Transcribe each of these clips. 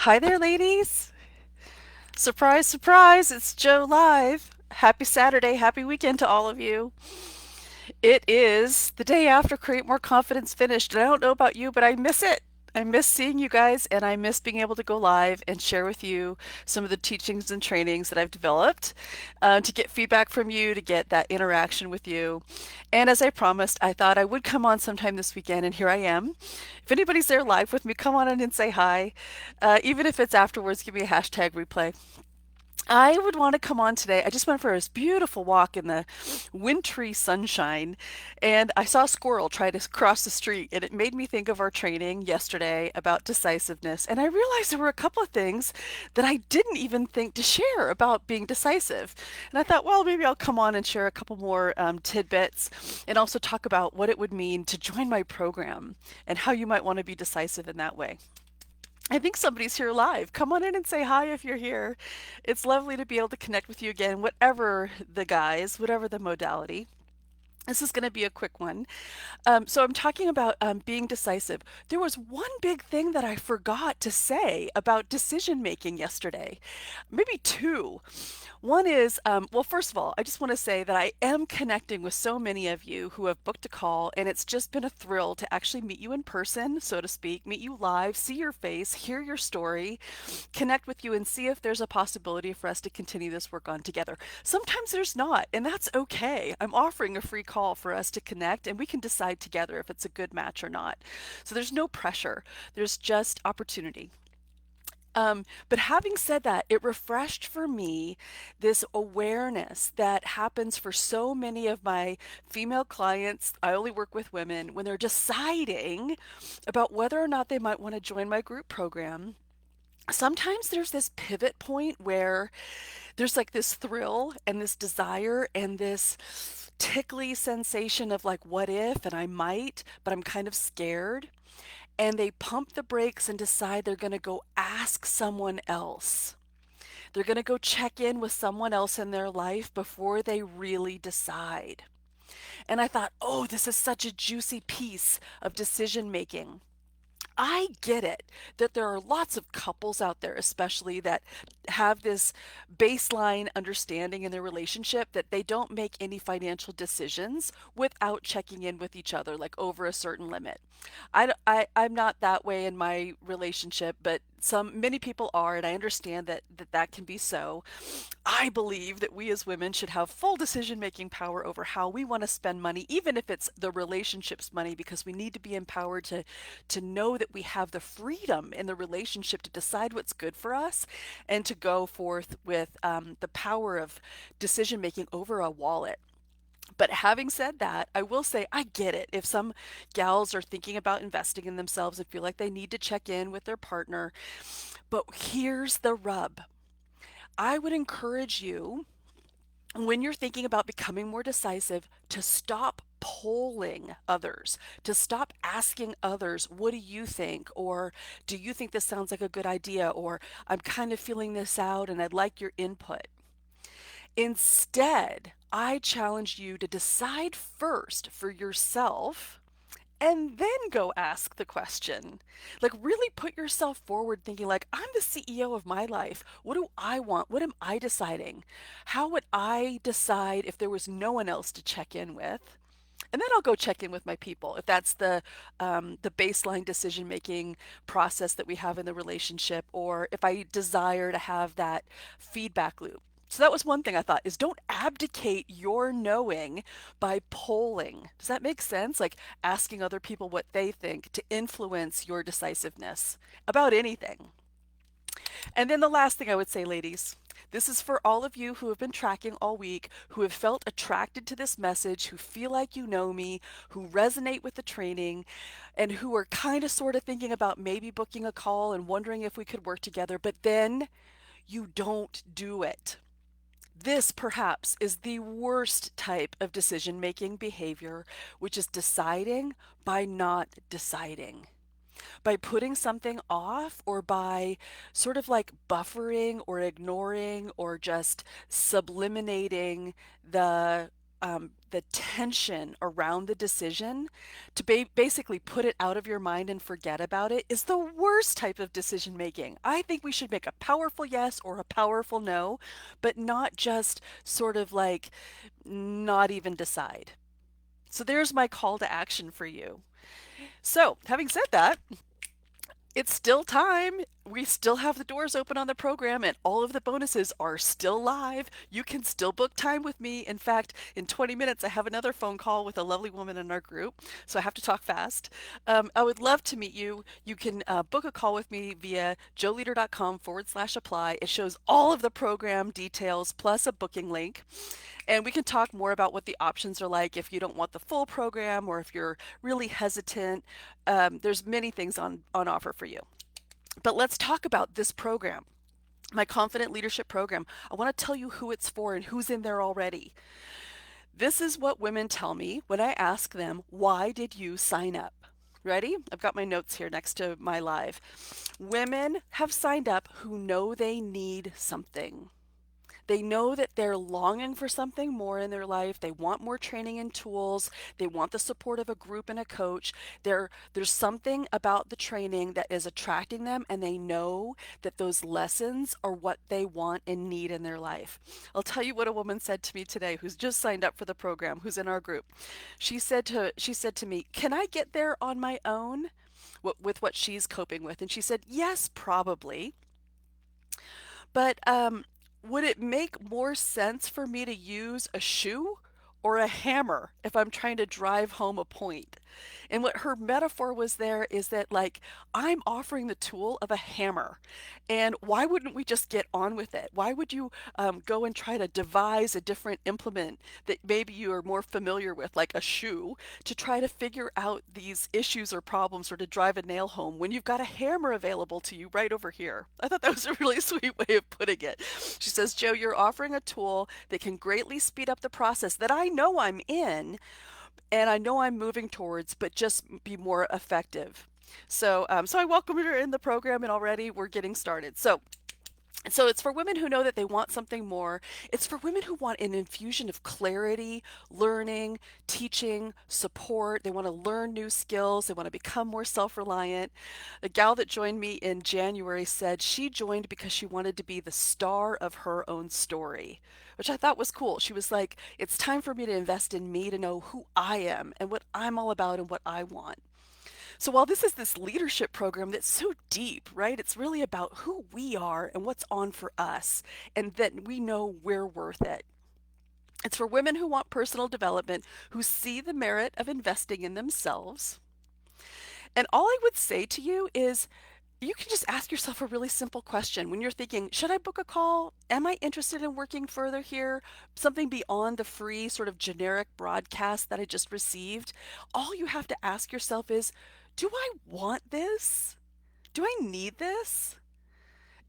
Hi there, ladies. Surprise, surprise, it's Joe live. Happy Saturday, happy weekend to all of you. It is the day after Create More Confidence finished, and I don't know about you, but I miss it. I miss seeing you guys, and I miss being able to go live and share with you some of the teachings and trainings that I've developed, to get feedback from you, to get that interaction with you. And as I promised, I thought I would come on sometime this weekend, and here I am. If anybody's there live with me, come on in and say hi. Even if it's afterwards, give me a hashtag replay. I would want to come on today. I just went for this beautiful walk in the wintry sunshine, and I saw a squirrel try to cross the street, and it made me think of our training yesterday about decisiveness. And I realized there were a couple of things that I didn't even think to share about being decisive. And I thought, well, maybe I'll come on and share a couple more tidbits and also talk about what it would mean to join my program and how you might want to be decisive in that way. I think somebody's here live. Come on in and say hi if you're here. It's lovely to be able to connect with you again, whatever the guise, whatever the modality. This is going to be a quick one. So I'm talking about being decisive. There was one big thing that I forgot to say about decision making yesterday. Maybe two. One is, well, first of all, I just want to say that I am connecting with so many of you who have booked a call, and it's just been a thrill to actually meet you in person, so to speak, meet you live, see your face, hear your story, connect with you, and see if there's a possibility for us to continue this work on together. Sometimes there's not, and that's okay. I'm offering a free call for us to connect, and we can decide together if it's a good match or not. So there's no pressure, there's just opportunity. But having said that, it refreshed for me this awareness that happens for so many of my female clients. I only work with women when they're deciding about whether or not they might want to join my group program. Sometimes there's this pivot point where there's like this thrill and this desire and this tickly sensation of like, what if, and I might, but I'm kind of scared, and they pump the brakes and decide they're going to go ask someone else. They're going to go check in with someone else in their life before they really decide. And I thought, oh, this is such a juicy piece of decision making. I get it that there are lots of couples out there, especially that have this baseline understanding in their relationship that they don't make any financial decisions without checking in with each other, like over a certain limit. I'm not that way in my relationship, but many people are, and I understand that can be so. I believe that we as women should have full decision-making power over how we want to spend money, even if it's the relationship's money, because we need to be empowered to know that we have the freedom in the relationship to decide what's good for us and to go forth with the power of decision-making over a wallet. But having said that, I will say I get it. If some gals are thinking about investing in themselves and feel like they need to check in with their partner, but here's the rub. I would encourage you, when you're thinking about becoming more decisive, to stop polling others, to stop asking others, what do you think? Or do you think this sounds like a good idea? Or I'm kind of feeling this out and I'd like your input. Instead, I challenge you to decide first for yourself and then go ask the question. Like, really put yourself forward thinking like, I'm the CEO of my life. What do I want? What am I deciding? How would I decide if there was no one else to check in with? And then I'll go check in with my people if that's the baseline decision making process that we have in the relationship, or if I desire to have that feedback loop. So that was one thing I thought is don't abdicate your knowing by polling. Does that make sense? Like asking other people what they think to influence your decisiveness about anything. And then the last thing I would say, ladies, this is for all of you who have been tracking all week, who have felt attracted to this message, who feel like you know me, who resonate with the training, and who are kind of sort of thinking about maybe booking a call and wondering if we could work together, but then you don't do it. This perhaps is the worst type of decision making behavior, which is deciding by not deciding, by putting something off, or by sort of like buffering or ignoring or just subliminating the the tension around the decision to basically put it out of your mind and forget about it is the worst type of decision making. I think we should make a powerful yes or a powerful no, but not just sort of like not even decide. So there's my call to action for you. So, having said that, it's still time. We still have the doors open on the program, and all of the bonuses are still live. You can still book time with me. In fact, in 20 minutes, I have another phone call with a lovely woman in our group, so I have to talk fast. I would love to meet you. You can book a call with me via joeleader.com/apply. It shows all of the program details plus a booking link. And we can talk more about what the options are like if you don't want the full program or if you're really hesitant. There's many things on offer for you. But let's talk about this program, my Confident Leadership Program. I want to tell you who it's for and who's in there already. This is what women tell me when I ask them, why did you sign up? Ready? I've got my notes here next to my live. Women have signed up who know they need something. They know that they're longing for something more in their life. They want more training and tools. They want the support of a group and a coach. There's something about the training that is attracting them, and they know that those lessons are what they want and need in their life. I'll tell you what a woman said to me today who's just signed up for the program, who's in our group. She said to me, "Can I get there on my own?" With what she's coping with. And she said, "Yes, probably. But would it make more sense for me to use a shoe or a hammer if I'm trying to drive home a point?" And what her metaphor was there is that, like, I'm offering the tool of a hammer. And why wouldn't we just get on with it? Why would you go and try to devise a different implement that maybe you are more familiar with, like a shoe, to try to figure out these issues or problems or to drive a nail home when you've got a hammer available to you right over here? I thought that was a really sweet way of putting it. She says, "Joe, you're offering a tool that can greatly speed up the process that I know I'm in and I know I'm moving towards, but just be more effective." So I welcome her in the program, and already we're getting started. So it's for women who know that they want something more. It's for women who want an infusion of clarity, learning, teaching, support. They want to learn new skills. They want to become more self-reliant. The gal that joined me in January said she joined because she wanted to be the star of her own story, which I thought was cool. She was like, "It's time for me to invest in me, to know who I am and what I'm all about and what I want." So while this is this leadership program that's so deep, right? It's really about who we are and what's on for us, and that we know we're worth it. It's for women who want personal development, who see the merit of investing in themselves. And all I would say to you is you can just ask yourself a really simple question when you're thinking, should I book a call? Am I interested in working further here? Something beyond the free sort of generic broadcast that I just received. All you have to ask yourself is, do I want this? Do I need this?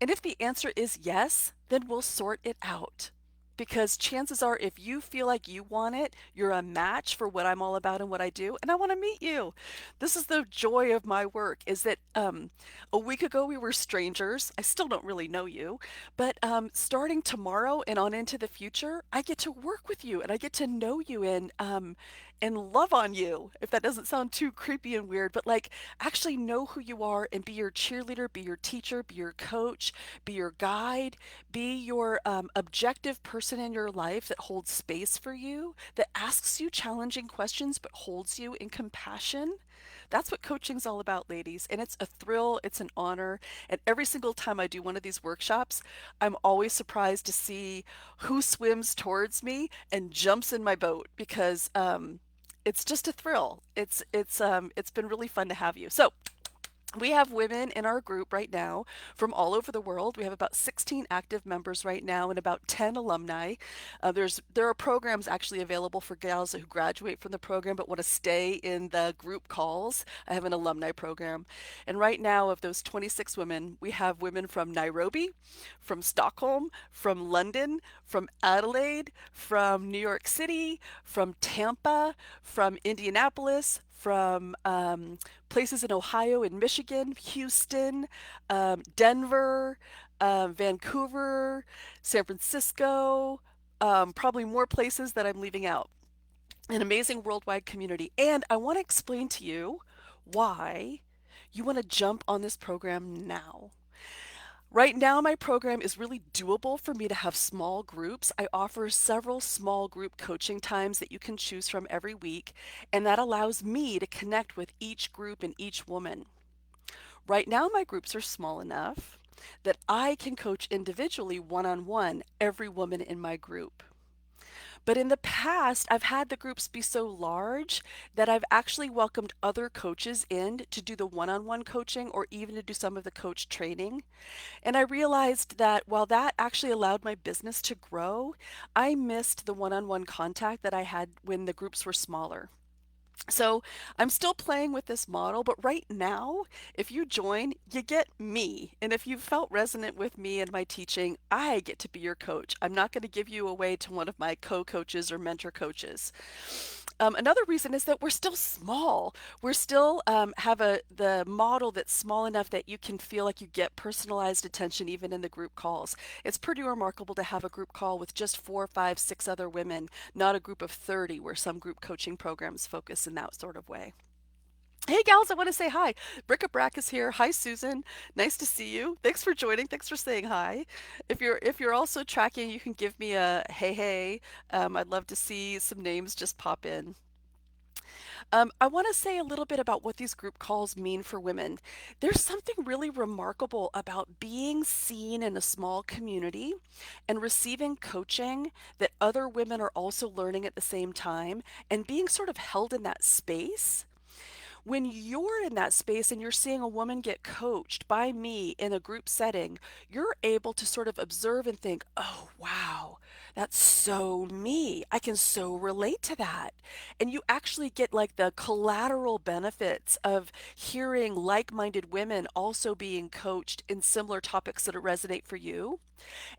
And if the answer is yes, then we'll sort it out. Because chances are, if you feel like you want it, you're a match for what I'm all about and what I do, and I want to meet you. This is the joy of my work, is that a week ago we were strangers. I still don't really know you, but starting tomorrow and on into the future, I get to work with you and I get to know you and love on you, if that doesn't sound too creepy and weird, but like actually know who you are and be your cheerleader, be your teacher, be your coach, be your guide, be your objective person in your life that holds space for you, that asks you challenging questions but holds you in compassion. That's what coaching's all about, ladies. And it's a thrill, it's an honor. And every single time I do one of these workshops, I'm always surprised to see who swims towards me and jumps in my boat because it's just a thrill. It's been really fun to have you. So we have women in our group right now from all over the world. We have about 16 active members right now and about 10 alumni. There are programs actually available for gals who graduate from the program but want to stay in the group calls. I have an alumni program. And right now, of those 26 women, we have women from Nairobi, from Stockholm, from London, from Adelaide, from New York City, from Tampa, from Indianapolis, from places in Ohio and Michigan, Houston, Denver, Vancouver, San Francisco, probably more places that I'm leaving out. an amazing worldwide community. And I want to explain to you why you want to jump on this program now. Right now, my program is really doable for me to have small groups. I offer several small group coaching times that you can choose from every week, and that allows me to connect with each group and each woman. Right now, my groups are small enough that I can coach individually one on one every woman in my group. But in the past, I've had the groups be so large that I've actually welcomed other coaches in to do the one on one coaching or even to do some of the coach training. And I realized that while that actually allowed my business to grow, I missed the one on one contact that I had when the groups were smaller. So I'm still playing with this model, but right now, if you join, you get me. And if you felt resonant with me and my teaching, I get to be your coach. I'm not going to give you away to one of my co-coaches or mentor coaches. Another reason is that we're still small. We're still have the model that's small enough that you can feel like you get personalized attention even in the group calls. It's pretty remarkable to have a group call with just four, five, six other women, not a group of 30 where some group coaching programs focus in that sort of way. Hey gals, I want to say hi. Brick Brack is here. Hi Susan. Nice to see you. Thanks for joining. Thanks for saying hi. If you're also tracking, you can give me a hey hey. I'd love to see some names just pop in. I want to say a little bit about what these group calls mean for women. There's something really remarkable about being seen in a small community and receiving coaching that other women are also learning at the same time and being sort of held in that space. When you're in that space and you're seeing a woman get coached by me in a group setting, you're able to sort of observe and think, oh, wow, that's so me. I can so relate to that. And you actually get like the collateral benefits of hearing like minded women also being coached in similar topics that resonate for you.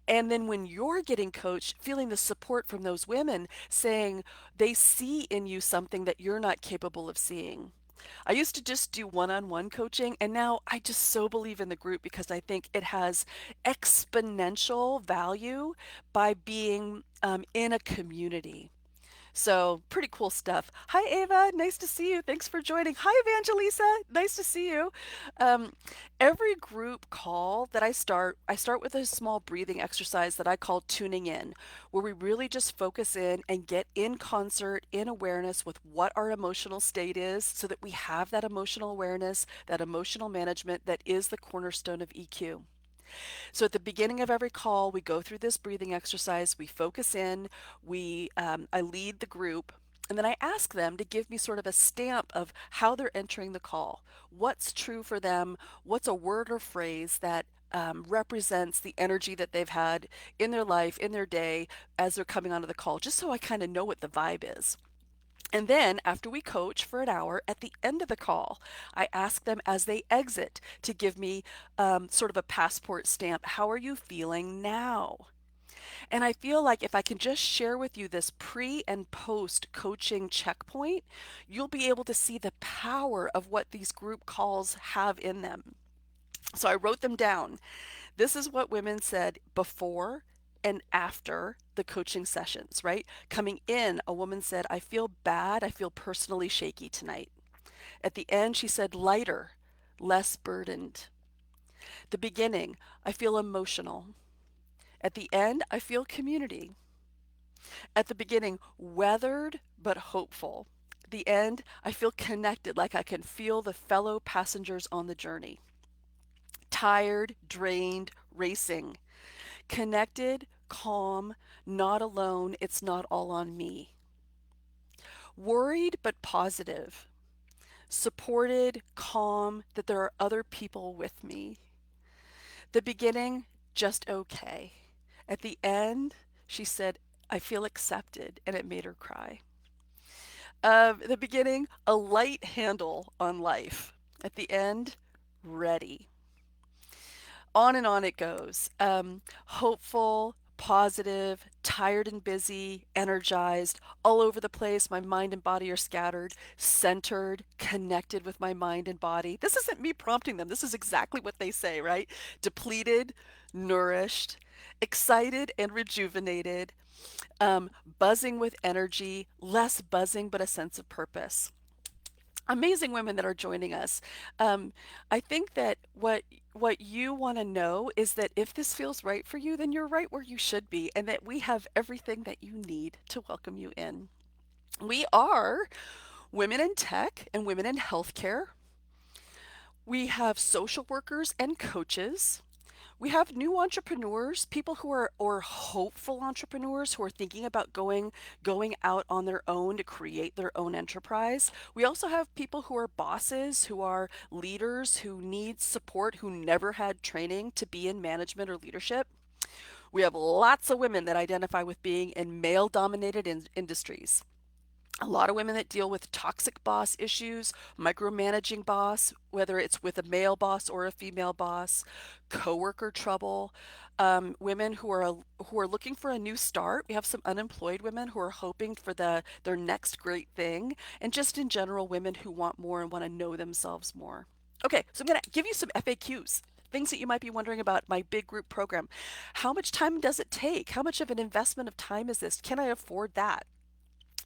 And then when you're getting coached, feeling the support from those women saying they see in you something that you're not capable of seeing. I used to just do one on one coaching, and now I just so believe in the group because I think it has exponential value by being in a community. So, pretty cool stuff. Hi, Ava. Nice to see you. Thanks for joining. Hi, Evangelisa. Nice to see you. Um, every group call that I start with a small breathing exercise that I call tuning in, where we really just focus in and get in concert, in awareness with what our emotional state is so that we have that emotional awareness, that emotional management that is the cornerstone of EQ. So at the beginning of every call, we go through this breathing exercise, we focus in, I lead the group, and then I ask them to give me sort of a stamp of how they're entering the call. What's true for them? What's a word or phrase that represents the energy that they've had in their life, in their day, as they're coming onto the call, just so I kind of know what the vibe is. And then, after we coach for an hour, at the end of the call, I ask them as they exit to give me sort of a passport stamp. How are you feeling now? And I feel like if I can just share with you this pre and post coaching checkpoint, you'll be able to see the power of what these group calls have in them. So I wrote them down. This is what women said before and after the coaching sessions, right? Coming in, a woman said, I feel bad. I feel personally shaky tonight. At the end, she said, lighter, less burdened. The beginning, I feel emotional. At the end, I feel community. At the beginning, weathered but hopeful. At the end, I feel connected, like I can feel the fellow passengers on the journey. Tired, drained, racing. Connected, calm, not alone, it's not all on me. Worried but positive. Supported, calm, that there are other people with me. The beginning, just okay. At the end, she said, I feel accepted, and it made her cry. The beginning, a light handle on life. At the end, ready. On and on it goes. Hopeful, positive, tired and busy, energized, all over the place. My mind and body are scattered, centered, connected with my mind and body. This isn't me prompting them. This is exactly what they say, right? Depleted, nourished, excited and rejuvenated, buzzing with energy, less buzzing, but a sense of purpose. Amazing women that are joining us. I think that what you want to know is that if this feels right for you, then you're right where you should be, and that we have everything that you need to welcome you in. We are women in tech and women in healthcare. We have social workers and coaches. We have new entrepreneurs, people who are or hopeful entrepreneurs who are thinking about going out on their own to create their own enterprise. We also have people who are bosses, who are leaders, who need support, who never had training to be in management or leadership. We have lots of women that identify with being in male dominated industries. A lot of women that deal with toxic boss issues, micromanaging boss, whether it's with a male boss or a female boss, coworker trouble, women who are looking for a new start. We have some unemployed women who are hoping for their next great thing, and just in general, women who want more and want to know themselves more. Okay, so I'm going to give you some FAQs. Things that you might be wondering about my big group program. How much time does it take? How much of an investment of time is this? Can I afford that?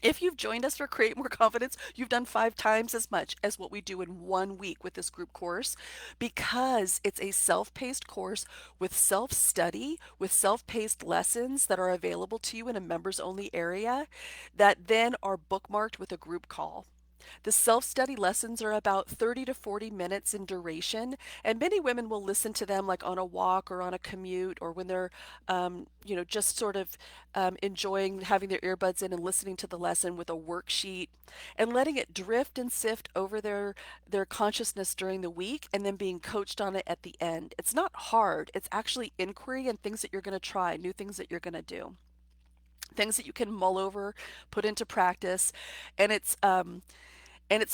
If you've joined us for Create More Confidence, you've done 5 times as much as what we do in 1 week with this group course because it's a self paced course with self study, with self paced lessons that are available to you in a members only area that then are bookmarked with a group call. The self study lessons are about 30 to 40 minutes in duration, and many women will listen to them like on a walk or on a commute or when they're, just sort of enjoying having their earbuds in and listening to the lesson with a worksheet and letting it drift and sift over their consciousness during the week and then being coached on it at the end. It's not hard, it's actually inquiry and things that you're going to try, new things that you're going to do. Things that you can mull over, put into practice, and it's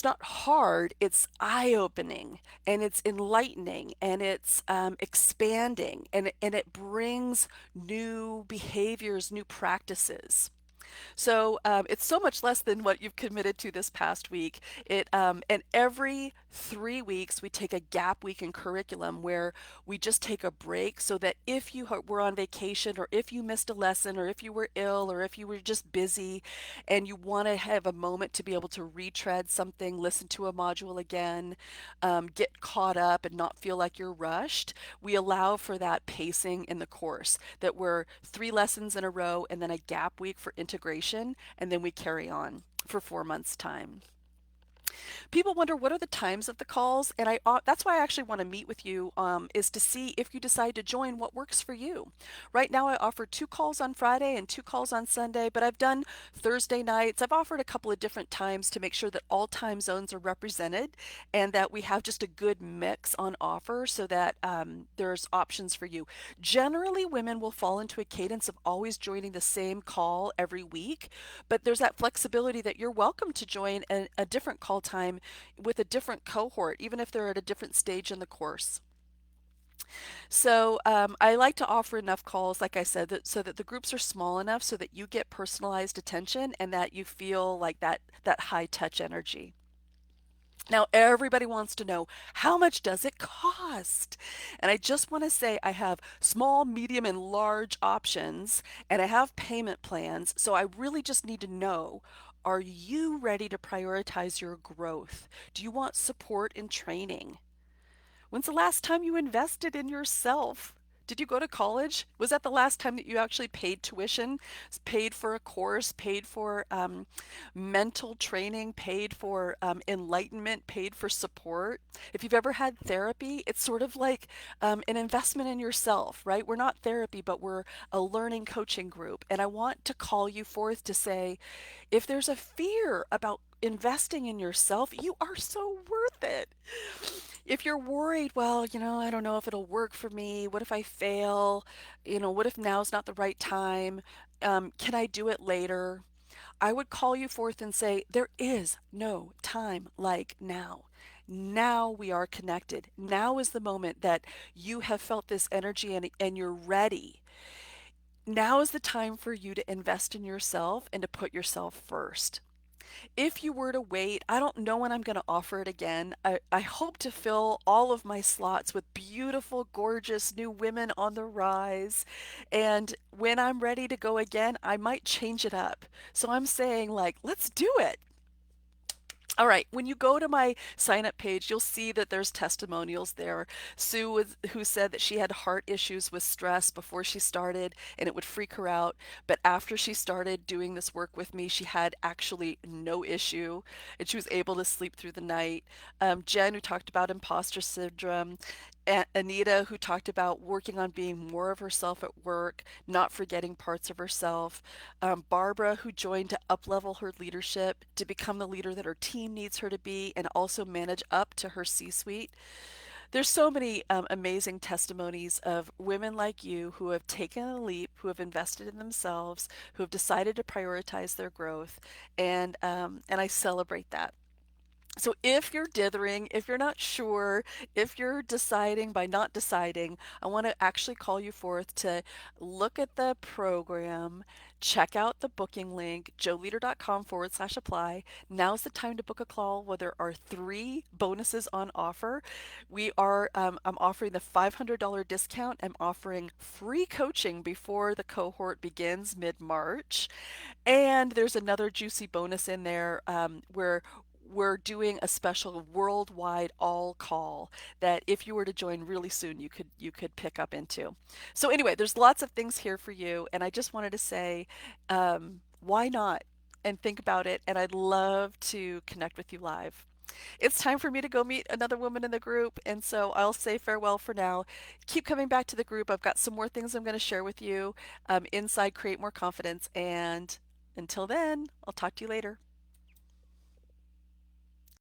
not hard, it's eye opening and it's enlightening and it's expanding and it brings new behaviors, new practices. So it's so much less than what you've committed to this past week. And every 3 weeks we take a gap week in curriculum where we just take a break so that if you were on vacation or if you missed a lesson or if you were ill or if you were just busy and you want to have a moment to be able to retread something, listen to a module again, get caught up and not feel like you're rushed, we allow for that pacing in the course that we're 3 lessons in a row and then a gap week for integration, and then we carry on for 4 months' time. People wonder what are the times of the calls, and that's why I actually want to meet with you is to see if you decide to join what works for you. Right now, I offer 2 calls on Friday and 2 calls on Sunday, but I've done Thursday nights. I've offered a couple of different times to make sure that all time zones are represented and that we have just a good mix on offer so that there's options for you. Generally, women will fall into a cadence of always joining the same call every week, but there's that flexibility that you're welcome to join a different call time with a different cohort, even if they're at a different stage in the course. So I like to offer enough calls, like I said, so that the groups are small enough so that you get personalized attention and that you feel like that high touch energy. Now, everybody wants to know how much does it cost? And I just want to say I have small, medium, and large options, and I have payment plans. So I really just need to know, are you ready to prioritize your growth? Do you want support in training? When's the last time you invested in yourself? Did you go to college? Was that the last time that you actually paid tuition, paid for a course, paid for mental training, paid for enlightenment, paid for support? If you've ever had therapy, it's sort of like an investment in yourself, right? We're not therapy, but we're a learning coaching group. And I want to call you forth to say, if there's a fear about investing in yourself, you are so worth it. If you're worried, well, I don't know if it'll work for me. What if I fail? What if now's not the right time? Can I do it later? I would call you forth and say, there is no time like now. Now we are connected. Now is the moment that you have felt this energy and you're ready. Now is the time for you to invest in yourself and to put yourself first. If you were to wait, I don't know when I'm going to offer it again. I hope to fill all of my slots with beautiful, gorgeous new women on the rise. And when I'm ready to go again, I might change it up. So I'm saying, like, let's do it. All right, when you go to my sign up page, you'll see that there's testimonials there. Who said that she had heart issues with stress before she started and it would freak her out. But after she started doing this work with me, she had actually no issue and she was able to sleep through the night. Jen, who talked about imposter syndrome. Anita, who talked about working on being more of herself at work, not forgetting parts of herself. Barbara, who joined to uplevel her leadership to become the leader that her team needs her to be and also manage up to her C-suite. There's so many amazing testimonies of women like you who have taken a leap, who have invested in themselves, who have decided to prioritize their growth, and I celebrate that. So if you're dithering, if you're not sure, if you're deciding by not deciding, I want to actually call you forth to look at the program, check out the booking link, joeleader.com/apply. Now's the time to book a call where there are three bonuses on offer. I'm offering the $500 discount. I'm offering free coaching before the cohort begins mid-March. And there's another juicy bonus in there where we're doing a special worldwide all call that if you were to join really soon you could pick up into. So anyway, there's lots of things here for you, and I just wanted to say, why not? And think about it, and I'd love to connect with you live. It's time for me to go meet another woman in the group, and so I'll say farewell for now. Keep coming back to the group. I've got some more things I'm going to share with you inside Create More Confidence, and until then, I'll talk to you later.